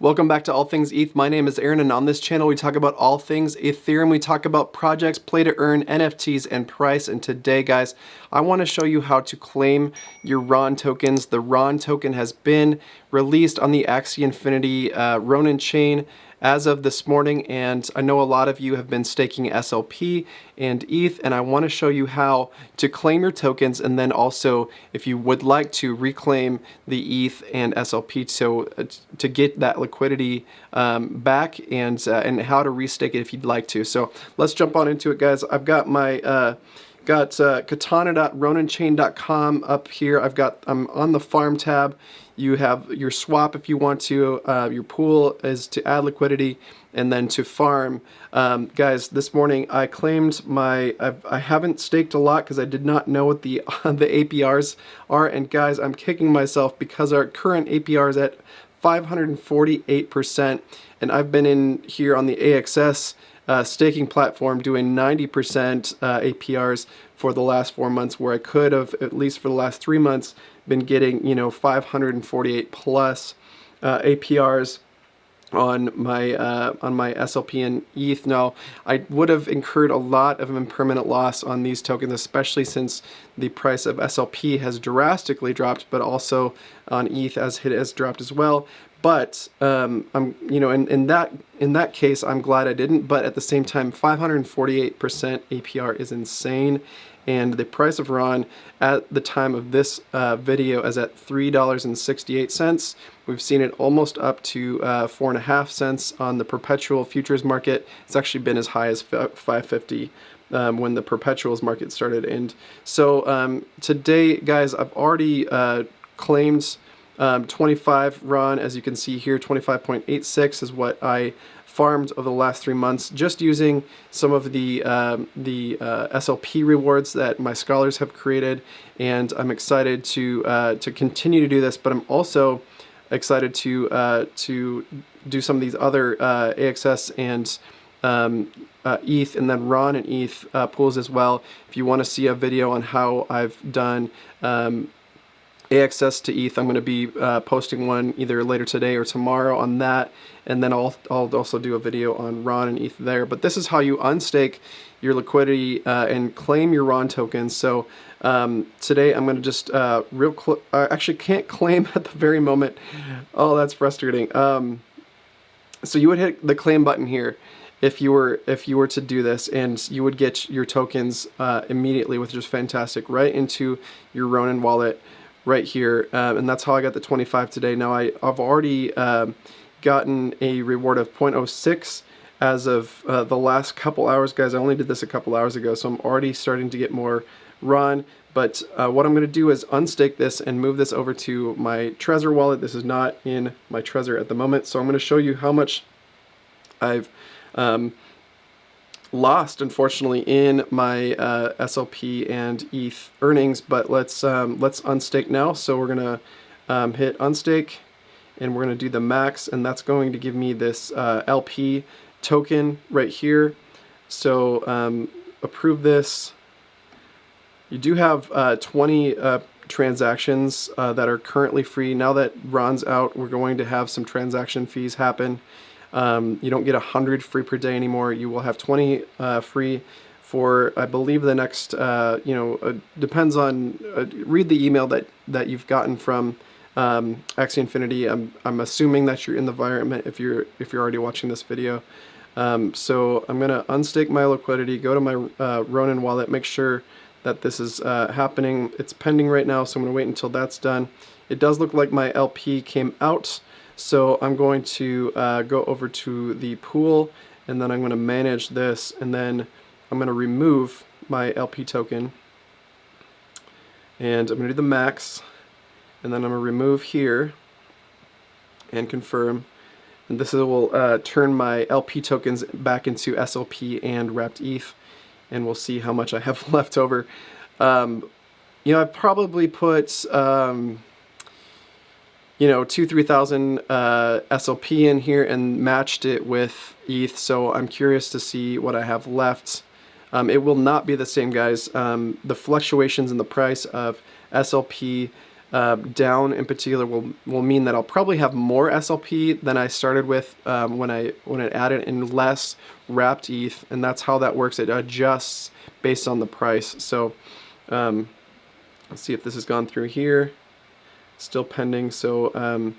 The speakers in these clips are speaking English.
Welcome back to All Things ETH. My name is Aaron, and on this channel we talk about all things Ethereum. We talk about projects, play to earn, NFTs, and price. And today, guys, I want to show you how to claim your Ron tokens. The Ron token has been released on the Axie Infinity Ronin chain as of this morning, and I know a lot of you have been staking SLP and ETH, and I want to show you how to claim your tokens, and then also if you would like to reclaim the ETH and SLP to get that liquidity back, and how to restake it if you'd like to. So let's jump on into it, guys. I've got my katana.roninchain.com up here. I'm on the farm tab. You have your swap if you want to. Your pool is to add liquidity, and then to farm. Guys, this morning I claimed I haven't staked a lot because I did not know what the APRs are. And guys, I'm kicking myself because our current APR is at 548%, and I've been in here on the AXS staking platform doing 90% APRs for the last 4 months, where I could have, at least for the last 3 months, been getting 548 plus APRs on my SLP and ETH. Now, I would have incurred a lot of impermanent loss on these tokens, especially since the price of SLP has drastically dropped, but also on ETH it has dropped as well. But I'm in that case, I'm glad I didn't. But at the same time, 548% APR is insane. And the price of Ron at the time of this video is at $3.68. We've seen it almost up to 4.5 cents on the perpetual futures market. It's actually been as high as 550 when the perpetuals market started. And so today, guys, I've already claimed 25 Ron. As you can see here, 25.86 is what I farmed over the last 3 months, just using some of the SLP rewards that my scholars have created. And I'm excited to continue to do this, but I'm also excited to do some of these other AXS and ETH, and then Ron and ETH pools as well. If you want to see a video on how I've done AXS to ETH, I'm going to be posting one either later today or tomorrow on that, and then I'll also do a video on Ron and ETH there. But this is how you unstake your liquidity and claim your Ron tokens. So today I'm going to just I actually can't claim at the very moment. Oh, that's frustrating. So you would hit the claim button here if you were to do this, and you would get your tokens immediately, which is fantastic, right into your Ronin wallet right here. And that's how I got the 25 today. Now I've already gotten a reward of 0.06 as of the last couple hours, guys. I only did this a couple hours ago, so I'm already starting to get more Ron. But what I'm going to do is unstake this and move this over to my Trezor wallet. This is not in my Trezor at the moment, so I'm going to show you how much I've lost, unfortunately, in my SLP and ETH earnings. But let's unstake now. So we're gonna hit unstake, and we're gonna do the max, and that's going to give me this LP token right here. So approve this. You do have 20 transactions that are currently free. Now that Ron's out, we're going to have some transaction fees happen. You don't get 100 free per day anymore. You will have 20 free for, I believe, the next, depends on, read the email that you've gotten from Axie Infinity. I'm assuming that you're in the environment if you're already watching this video. So I'm going to unstake my liquidity, go to my Ronin wallet, make sure that this is happening. It's pending right now, so I'm going to wait until that's done. It does look like my LP came out. So I'm going to go over to the pool, and then I'm going to manage this, and then I'm going to remove my LP token, and I'm going to do the max, and then I'm going to remove here and confirm, and this will turn my LP tokens back into SLP and wrapped ETH, and we'll see how much I have left over. I've probably put 2,000-3,000 SLP in here and matched it with ETH, so I'm curious to see what I have left. It will not be the same, guys. The fluctuations in the price of SLP down in particular will mean that I'll probably have more SLP than I started with when I added in less wrapped ETH, and that's how that works. It adjusts based on the price. So let's see if this has gone through here. Still pending. So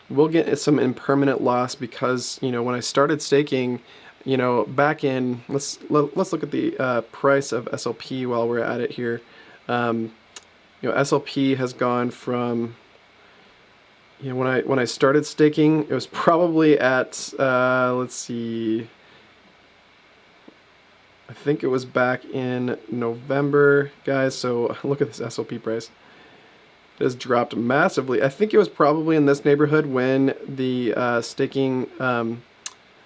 we'll get some impermanent loss because, you know, when I started staking, you know, back in, let's look at the price of SLP while we're at it here. You know, SLP has gone from, you know, when I started staking, it was probably at let's see, I think it was back in November, guys. So look at this SLP price. It has dropped massively. I think it was probably in this neighborhood when the staking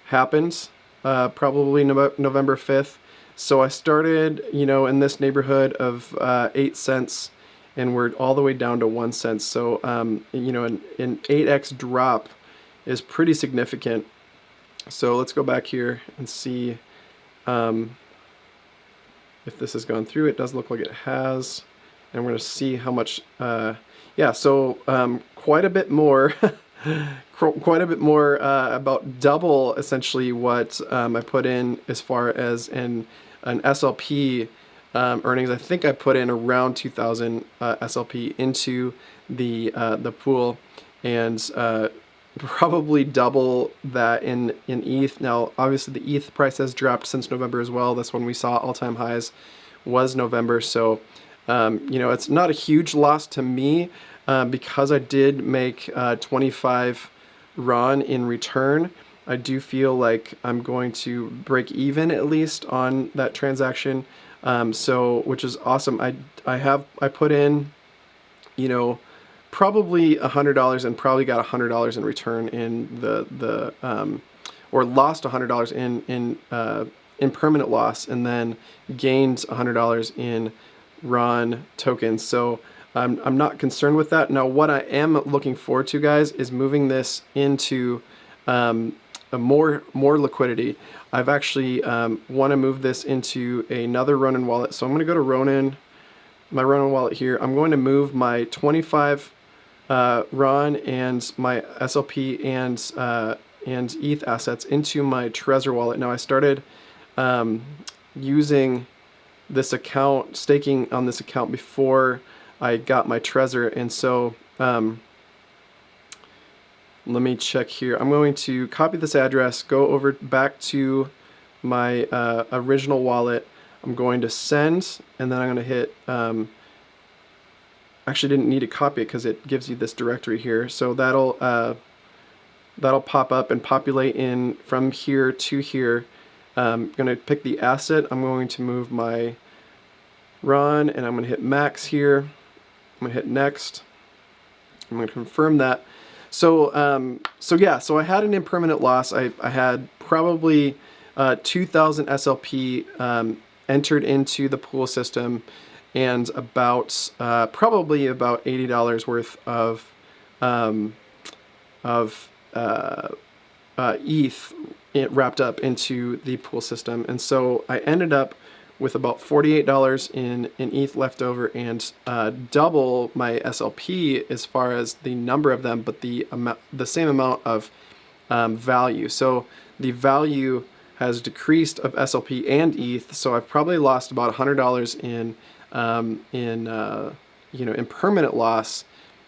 happened, probably November 5th. So I started, you know, in this neighborhood of 8 cents. And we're all the way down to 1 cent. So, you know, an 8x drop is pretty significant. So let's go back here and see if this has gone through. It does look like it has. And we're going to see how much, yeah, so quite a bit more, quite a bit more, about double essentially what I put in as far as an SLP earnings. I think I put in around 2,000 SLP into the pool, and probably double that in ETH. Now, obviously, the ETH price has dropped since November as well. That's when we saw all-time highs, was November. So, you know, it's not a huge loss to me because I did make 25 RON in return. I do feel like I'm going to break even at least on that transaction. So, which is awesome. I put in, you know, probably $100 and probably got $100 in return in or lost $100 in impermanent loss, and then gained $100 in RON tokens. So I'm not concerned with that. Now, what I am looking forward to, guys, is moving this into more liquidity. I've actually want to move this into another Ronin wallet. So I'm going to go to Ronin, my Ronin wallet here. I'm going to move my 25 RON and my SLP and ETH assets into my Trezor wallet. Now, I started using this account, staking on this account before I got my Trezor, and so let me check here. I'm going to copy this address, go over back to my original wallet. I'm going to send, and then I'm going to hit, actually didn't need to copy it because it gives you this directory here. So that'll pop up and populate in from here to here. I'm going to pick the asset. I'm going to move my RON, and I'm going to hit max here. I'm going to hit next. I'm going to confirm that. So, so I had an impermanent loss. I had probably 2,000 SLP entered into the pool system, and about probably about $80 worth of ETH wrapped up into the pool system. And so I ended up with about $48 in ETH left over, and double my SLP as far as the number of them, but the same amount of value. So the value has decreased of SLP and ETH. So I've probably lost about $100 in you know, impermanent loss.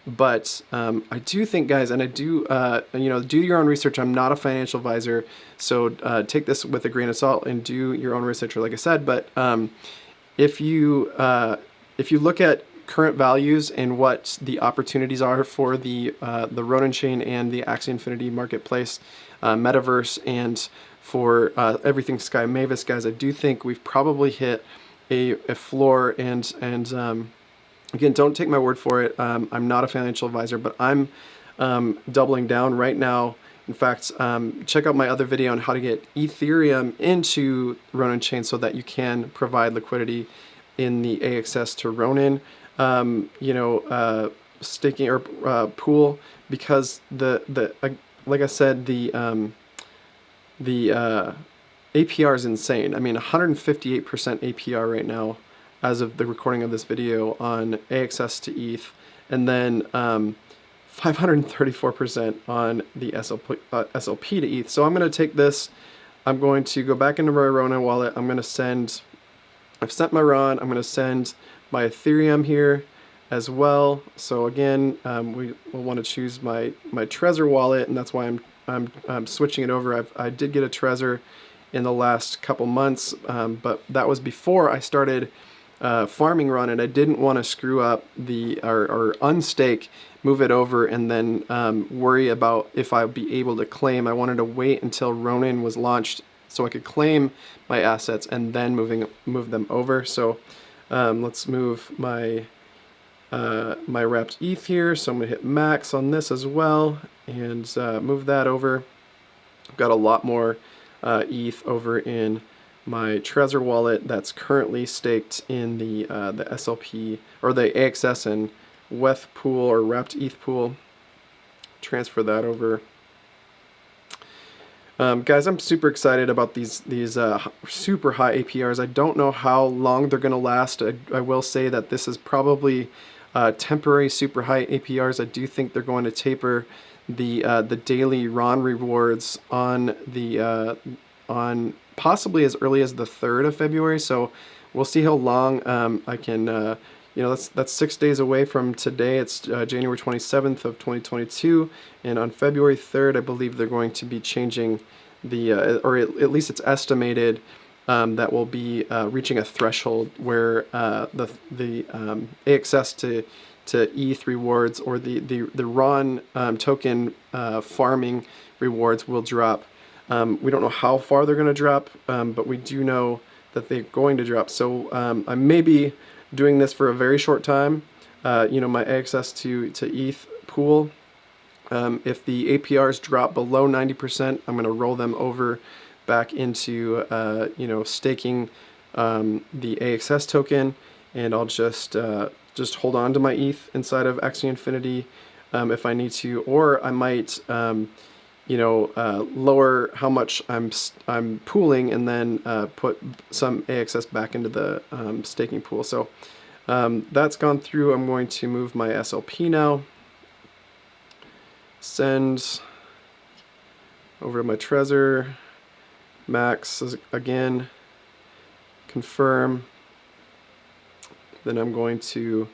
But I do think, guys, and I do, you know, do your own research. I'm not a financial advisor, so take this with a grain of salt and do your own research, like I said. But if you look at current values and what the opportunities are for the Ronin chain and the Axie Infinity marketplace, metaverse, and for everything Sky Mavis, guys, I do think we've probably hit a floor. And again, don't take my word for it. I'm not a financial advisor, but I'm doubling down right now. In fact, check out my other video on how to get Ethereum into Ronin chain so that you can provide liquidity in the AXS to Ronin, you know, staking or pool, because like I said, the APR is insane. I mean, 158% APR right now, as of the recording of this video, on AXS to ETH, and then 534% on the SLP to ETH. So I'm going to take this. I'm going to go back into my Ronin wallet. I'm going to send. I've sent my Ron. I'm going to send my Ethereum here as well. So again, we will want to choose my Trezor wallet, and that's why I'm switching it over. I did get a Trezor in the last couple months, but that was before I started farming Ron, and I didn't want to screw up or unstake, move it over, and then worry about if I'd be able to claim. I wanted to wait until Ronin was launched so I could claim my assets and then move them over. So let's move my my wrapped ETH here. So I'm gonna hit max on this as well and move that over. I've got a lot more ETH over in my Trezor wallet that's currently staked in the SLP or the AXS and WETH pool or wrapped ETH pool. Transfer that over. Guys, I'm super excited about these super high APRs. I don't know how long they're going to last. I will say that this is probably temporary super high APRs. I do think they're going to taper the daily Ron rewards on on possibly as early as the 3rd of February. So we'll see how long I can. You know, that's 6 days away from today. It's January 27th of 2022, and on February 3rd, I believe they're going to be changing or at least it's estimated that we'll be reaching a threshold where the AXS to ETH rewards or the Ron token farming rewards will drop. We don't know how far they're going to drop, but we do know that they're going to drop. So I may be doing this for a very short time. You know, my access to ETH pool, if the APRs drop below 90%, I'm going to roll them over back into you know, staking the AXS token, and I'll just hold on to my ETH inside of Axie Infinity if I need to, or I might you know, lower how much I'm pooling and then put some AXS back into the staking pool. So that's gone through. I'm going to move my SLP now. Send over to my Trezor. Max again. Confirm. Then I'm going to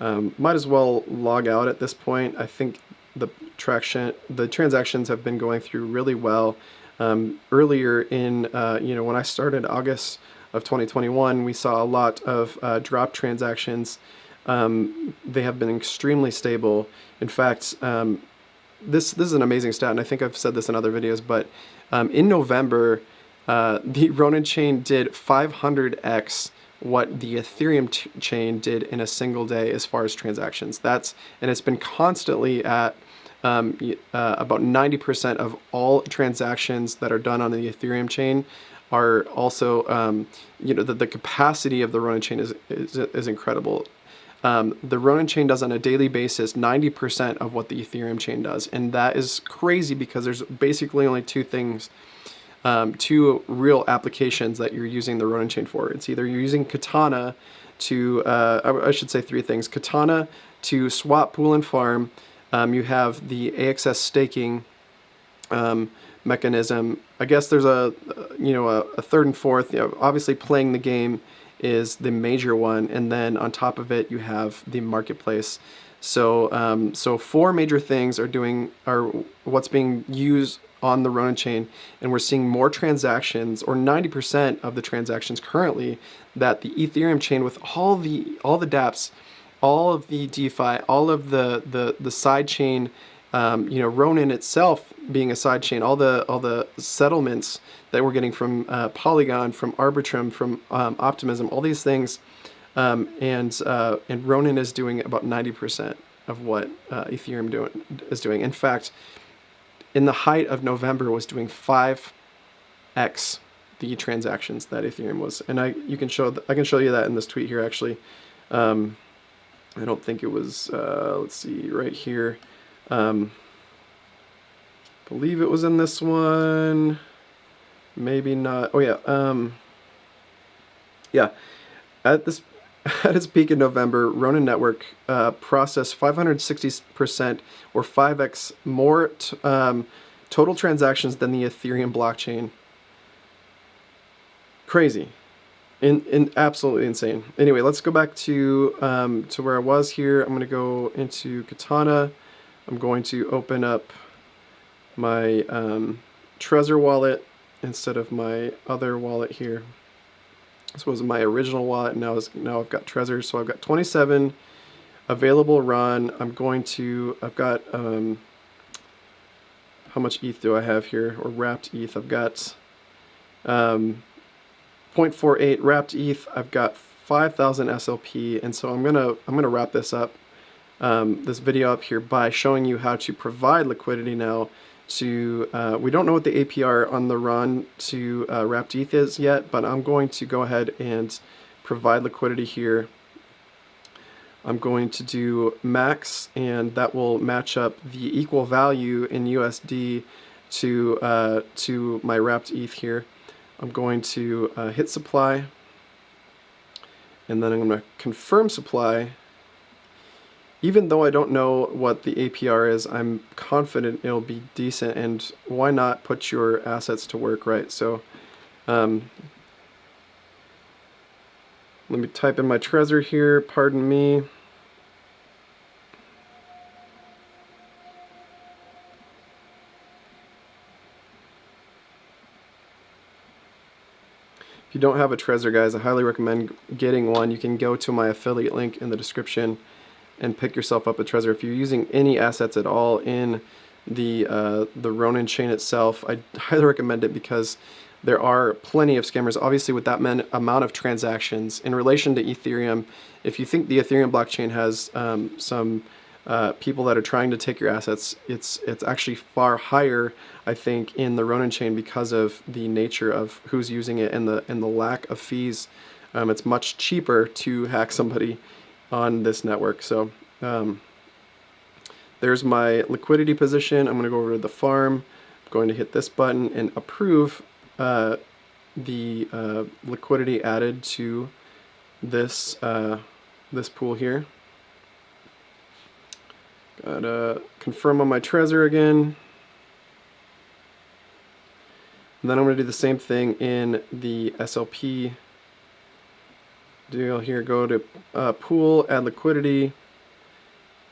might as well log out at this point. I think the transactions have been going through really well. Earlier in you know, when I started August of 2021, we saw a lot of drop transactions. They have been extremely stable. In fact, this is an amazing stat, and I think I've said this in other videos, but in November, the Ronin chain did 500x what the Ethereum chain did in a single day as far as transactions. And it's been constantly at about 90% of all transactions that are done on the Ethereum chain are also, you know, the capacity of the Ronin chain is incredible. The Ronin chain does on a daily basis 90% of what the Ethereum chain does, and that is crazy because there's basically only two things, two real applications that you're using the Ronin chain for. It's either you're using Katana to, I should say three things: Katana to swap, pool, and farm. You have the AXS staking mechanism. I guess there's a third and fourth. You know, obviously playing the game is the major one, and then on top of it you have the marketplace. So so four major things are what's being used on the Ronin chain, and we're seeing more transactions, or 90% of the transactions currently, that the Ethereum chain, with all the dApps, all of the DeFi, all of the side chain, you know, Ronin itself being a side chain, all the settlements that we're getting from Polygon, from Arbitrum, from Optimism, all these things, and Ronin is doing about 90% of what Ethereum is doing. In fact, in the height of November, was doing 5x the transactions that Ethereum was, and I can show you that in this tweet here actually. I don't think it was. Let's see right here. Believe it was in this one. Maybe not. Oh yeah. Yeah. At this at its peak in November, Ronin network processed 560% or 5x more total transactions than the Ethereum blockchain. Crazy. Absolutely insane. Anyway, let's go back to where I was here. I'm going to go into Katana. I'm going to open up my Trezor wallet instead of my other wallet here. This was my original wallet. Now I've got Trezor, so I've got 27 available run. I've got how much ETH do I have here, or wrapped ETH? I've got 0.48 wrapped ETH. I've got 5,000 SLP, and so I'm gonna wrap this up, this video up here by showing you how to provide liquidity now. We don't know what the APR on the run to wrapped ETH is yet, but I'm going to go ahead and provide liquidity here. I'm going to do max, and that will match up the equal value in USD to my wrapped ETH here. I'm going to hit supply, and then I'm going to confirm supply. Even though I don't know what the APR is, I'm confident it'll be decent, and why not put your assets to work, right? So let me type in my Trezor here, pardon me. If you don't have a Trezor, guys, I highly recommend getting one. You can go to my affiliate link in the description and pick yourself up a Trezor. If you're using any assets at all in the Ronin chain itself, I highly recommend it because there are plenty of scammers. Obviously, with that amount of transactions in relation to Ethereum, if you think the Ethereum blockchain has some people that are trying to take your assets, it's actually far higher, I think, in the Ronin chain because of the nature of who's using it and the lack of fees. It's much cheaper to hack somebody on this network. So there's my liquidity position. I'm going to go over to the farm. I'm going to hit this button and approve the liquidity added to this this pool here. Gotta confirm on my Trezor again. And then I'm going to do the same thing in the SLP deal here. Go to pool, add liquidity,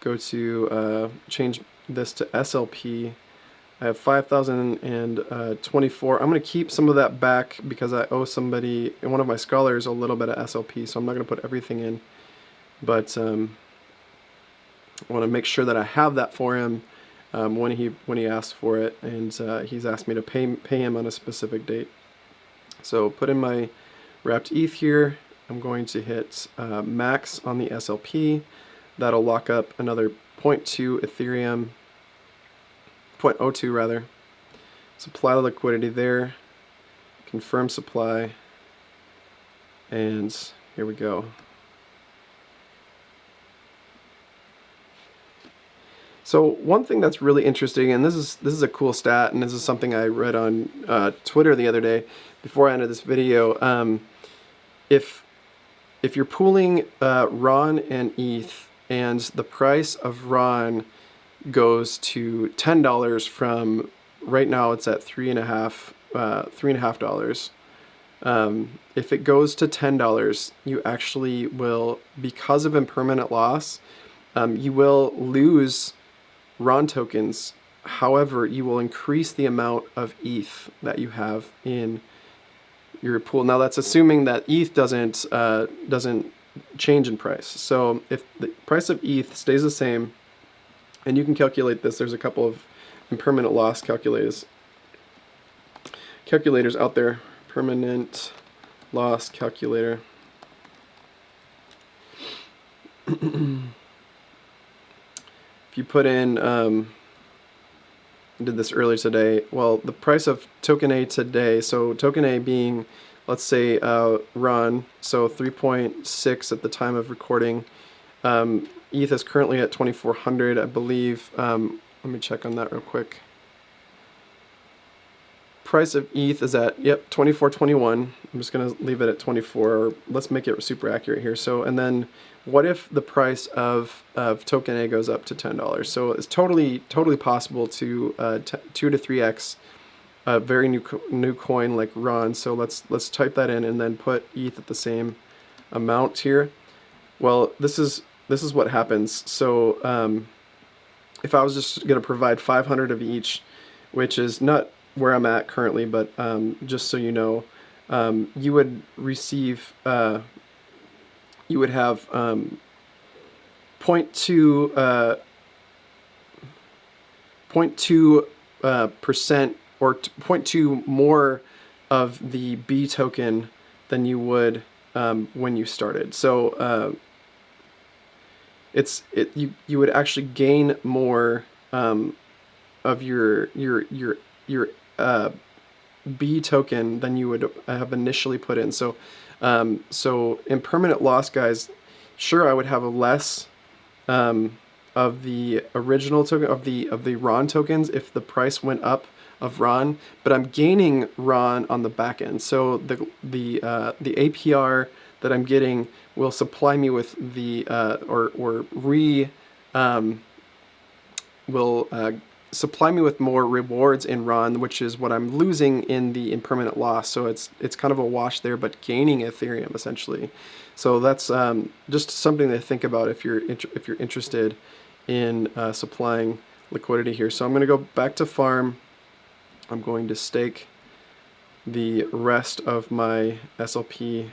go to change this to SLP. I have 5,024. I'm going to keep some of that back because I owe somebody, one of my scholars, a little bit of SLP, so I'm not going to put everything in, but I want to make sure that I have that for him when he asks for it, and he's asked me to pay him on a specific date. So put in my wrapped ETH here. I'm going to hit max on the SLP. That'll lock up another 0.2 Ethereum, 0.02 rather. Supply the liquidity there. Confirm supply. And here we go. So one thing that's really interesting, and this is a cool stat, and this is something I read on Twitter the other day before I ended this video. If you're pooling RON and ETH, and the price of RON goes to $10 from right now it's at $3.50. If it goes to $10, you actually will, because of impermanent loss, you will lose RON tokens. However, you will increase the amount of ETH that you have in your pool. Now that's assuming that ETH doesn't change in price. So if the price of ETH stays the same, and you can calculate this, there's a couple of impermanent loss calculators out there. Permanent loss calculator. If you put in, I did this earlier today, well, the price of token A today, so token A being, let's say, RON, so 3.6 at the time of recording. ETH is currently at 2,400, I believe. Let me check on that real quick. price of ETH is at, yep, 24.21. I'm just going to leave it at 24, or let's make it super accurate here. So, and then what if the price of token A goes up to $10? So it's totally possible to 2 to 3x a very new coin like Ron. So let's type that in and then put ETH at the same amount here. Well, this is what happens. So if I was just going to provide 500 of each, which is not where I'm at currently, but just so you know, you would receive, you would have 0.2% or 0.2 more of the B token than you would when you started. So you would actually gain more of your B token than you would have initially put in. So so impermanent loss, guys, sure, I would have a less of the original token of the Ron tokens if the price went up of Ron, but I'm gaining Ron on the back end. So the APR that I'm getting will supply me with the supply me with more rewards in Ron, which is what I'm losing in the impermanent loss. So it's kind of a wash there, but gaining Ethereum essentially. So that's just something to think about if you're interested in supplying liquidity here. So I'm going to go back to farm. I'm going to stake the rest of my SLP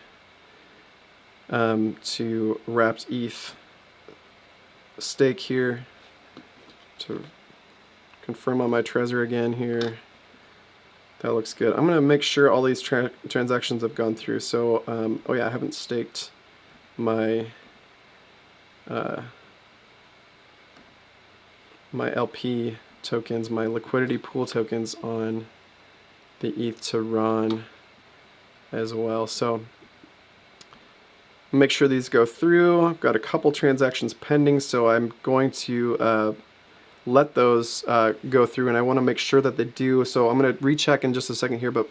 to wrapped ETH stake here to confirm on my Trezor again here. That looks good. I'm going to make sure all these transactions have gone through. So, oh yeah, I haven't staked my my LP tokens, my liquidity pool tokens on the ETH to Ron as well. So make sure these go through. I've got a couple transactions pending, so I'm going to let those go through, and I want to make sure that they do. So I'm going to recheck in just a second here, but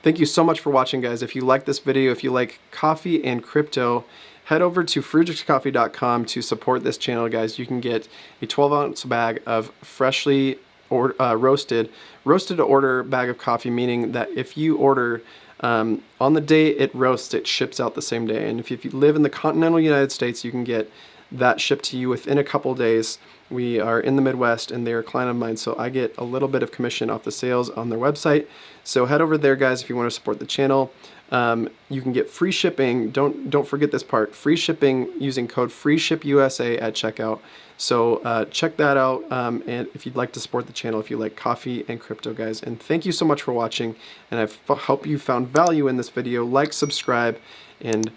thank you so much for watching, guys. If you like this video, if you like coffee and crypto, head over to friedrichscoffee.com to support this channel, guys. You can get a 12-ounce bag of freshly roasted to order bag of coffee, meaning that if you order on the day it roasts, it ships out the same day. And if you live in the continental United States, you can get that shipped to you within a couple days. We are in the Midwest, and they're a client of mine, so I get a little bit of commission off the sales on their website. So head over there, guys, if you want to support the channel. You can get free shipping. Don't forget this part. Free shipping using code FREESHIPUSA at checkout. So check that out. And if you'd like to support the channel, if you like coffee and crypto, guys. And thank you so much for watching. And I hope you found value in this video. Like, subscribe, and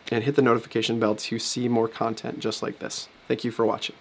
hit the notification bell to see more content just like this. Thank you for watching.